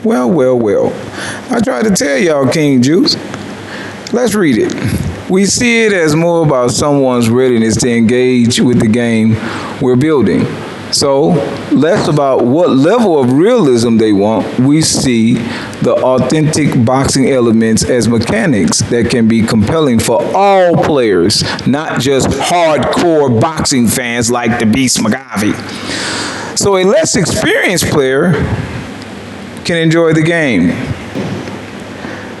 Well, well, well. I tried to tell y'all, King Juice. Let's read it. We see it as more about someone's readiness to engage with the game we're building. So, less about what level of realism they want. We see the authentic boxing elements as mechanics that can be compelling for all players, not just hardcore boxing fans like the Beast McGarvey. So, a less experienced player can enjoy the game.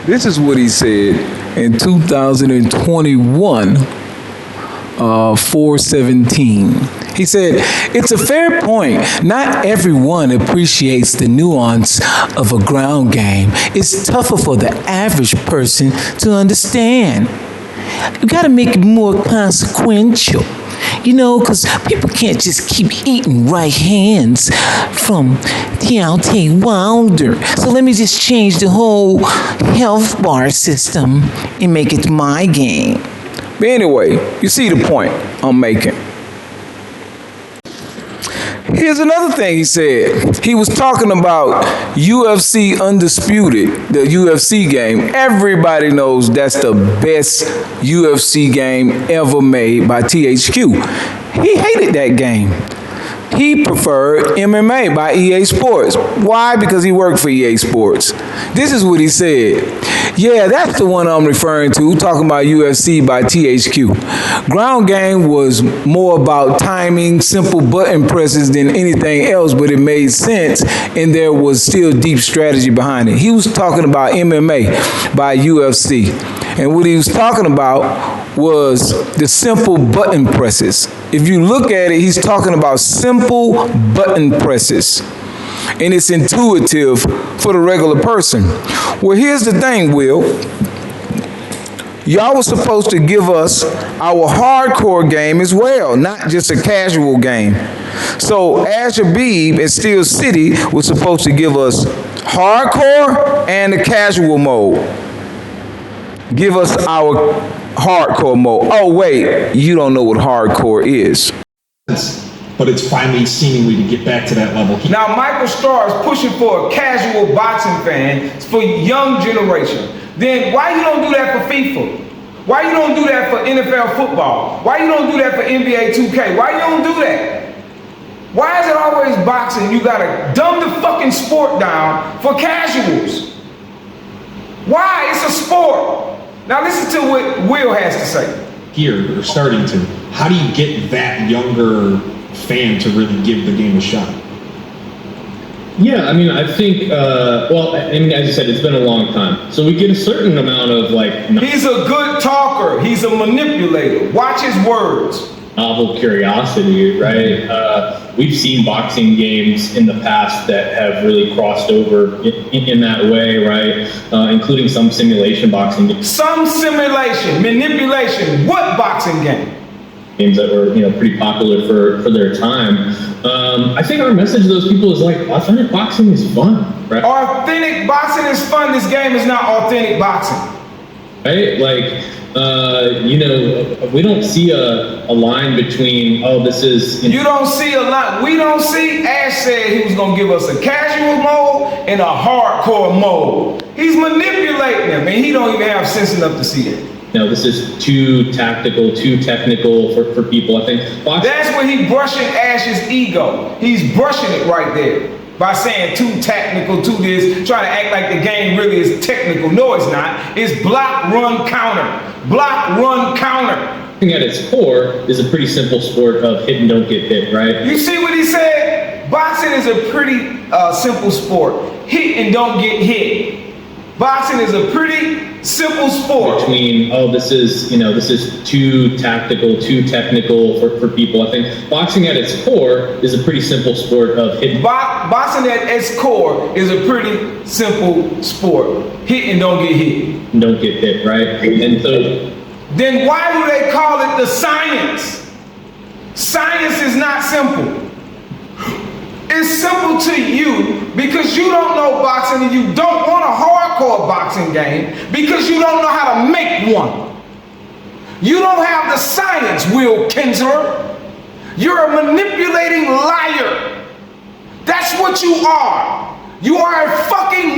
This is what he said in 2021, 417. He said, it's a fair point. Not everyone appreciates the nuance of a ground game. It's tougher for the average person to understand. You gotta make it more consequential. Because people can't just keep eating right hands from Deontay Wilder. So let me just change the whole health bar system and make it my game. But anyway, you see the point I'm making. Here's another thing he said. He was talking about UFC Undisputed, the UFC game. Everybody knows that's the best UFC game ever made by THQ. He hated that game. He preferred MMA by EA Sports. Why? Because he worked for EA Sports. This is what he said. Yeah, that's the one I'm referring to, talking about UFC by THQ. Ground game was more about timing, simple button presses than anything else, but it made sense, and there was still deep strategy behind it. He was talking about MMA by UFC, and what he was talking about was the simple button presses. If you look at it, he's talking about simple button presses. And it's intuitive for the regular person. Well, here's the thing, Will. Y'all was supposed to give us our hardcore game as well, not just a casual game. So Azure Beeb and Steel City was supposed to give us hardcore and the casual mode. Give us our hardcore mode. Oh, wait, you don't know what hardcore is. But it's finally seemingly to get back to that level. Now, Michael Starr is pushing for a casual boxing fan for young generation. Then why you don't do that for FIFA? Why you don't do that for NFL football? Why you don't do that for NBA 2K? Why you don't do that? Why is it always boxing? You gotta dumb the fucking sport down for casuals. Why? It's a sport. Now listen to what Will has to say. Here, or starting to. How do you get that younger fan to really give the game a shot? Yeah, I think, as you said, it's been a long time. So we get a certain amount of He's a good talker. He's a manipulator. Watch his words. Novel curiosity, right? We've seen boxing games in the past that have really crossed over in that way, right? Including some simulation boxing games. Some simulation, manipulation. What boxing game? Games that were, pretty popular for their time. I think our message to those people is authentic boxing is fun, right? Authentic boxing is fun. This game is not authentic boxing. Right? We don't see a line between, this is... You don't see a line. We don't see, Ash said he was going to give us a casual mode and a hardcore mode. He's manipulating them, and he don't even have sense enough to see it. This is too tactical, too technical for people. I think that's where he's brushing Ash's ego. He's brushing it right there by saying too technical, too this, trying to act like the game really is technical. No, it's not. It's block, run, counter. Block, run, counter. At its core is a pretty simple sport of hit and don't get hit, right? You see what he said? Boxing is a pretty simple sport. Hit and don't get hit. Boxing is a pretty simple sport. Between, this is too tactical, too technical for people. I think boxing at its core is a pretty simple sport of hit. Boxing at its core is a pretty simple sport. Hit and don't get hit. Don't get hit, right? And so... Then why do they call it the science? Science is not simple. It's simple to you because you don't know boxing and you don't want a hardcore boxing game because you don't know how to make one. You don't have the science, Will Kinsler. You're a manipulating liar. That's what you are. You are a fucking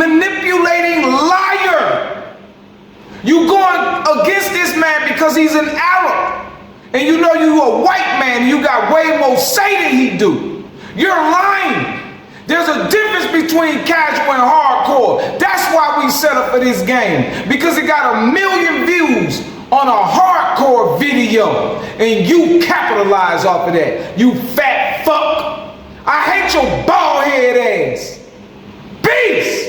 against this man because he's an Arab. And you know you a white man, you got way more say than he do. You're lying. There's a difference between casual and hardcore. That's why we set up for this game. Because it got 1 million views on a hardcore video. And you capitalize off of that. You fat fuck. I hate your bald head ass. Peace.